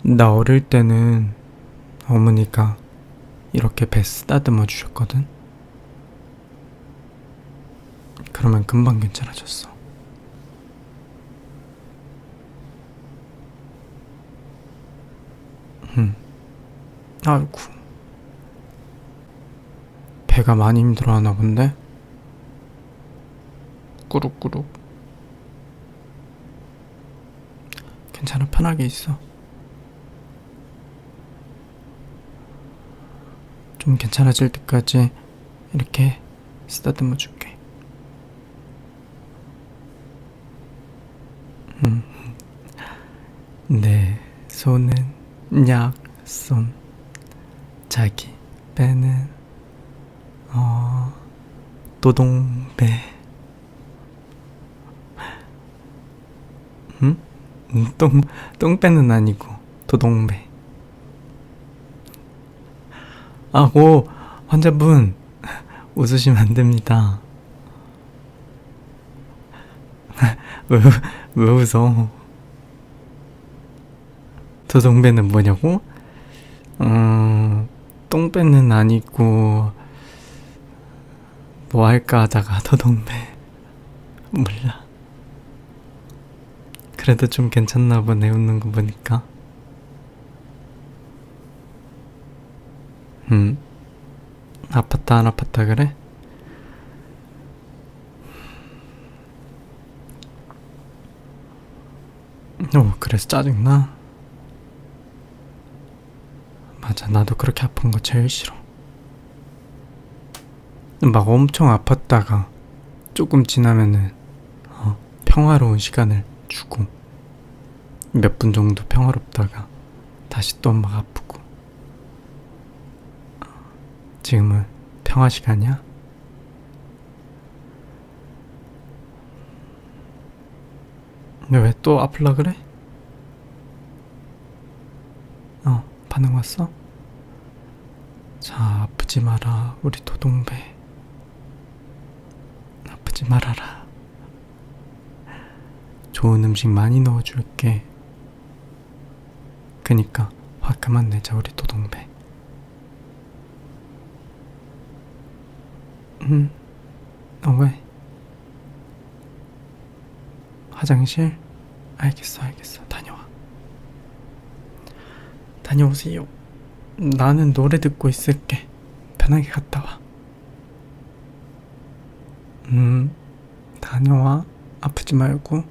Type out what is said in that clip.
나 어릴 때는 어머니가 이렇게 배 쓰다듬어 주셨거든. 그러면 금방 괜찮아졌어. 아이고, 배가 많이 힘들어하나 본데? 꾸룩꾸룩. 괜찮아, 편하게 있어. 좀 괜찮아질 때까지 이렇게 쓰다듬어 줄게. 내 손은 약손, 자기 배는 도동배. 응? 똥배는 아니고 도동배. 아고, 환자분 웃으시면 안 됩니다. 왜, 왜 웃어? 도동배는 뭐냐고? 똥배는 아니고 뭐 할까 하다가 도동배. 몰라. 그래도 좀 괜찮나 보네, 웃는 거 보니까. 아팠다 안 아팠다 그래? 그래서 짜증나? 맞아, 나도 그렇게 아픈 거 제일 싫어. 막 엄청 아팠다가 조금 지나면은 평화로운 시간을 주고 몇 분 정도 평화롭다가 다시 또 막 아프고. 지금은 평화 시간이야? 근데 왜 또 아플라 그래? 반응 왔어? 자, 아프지 마라, 우리 도동배. 아프지 말아라. 좋은 음식 많이 넣어줄게. 그니까 화 그만 내자, 우리 도동배. 왜? 화장실? 알겠어, 다녀와. 다녀오세요. 나는 노래 듣고 있을게. 편하게 갔다 와. 다녀와. 아프지 말고.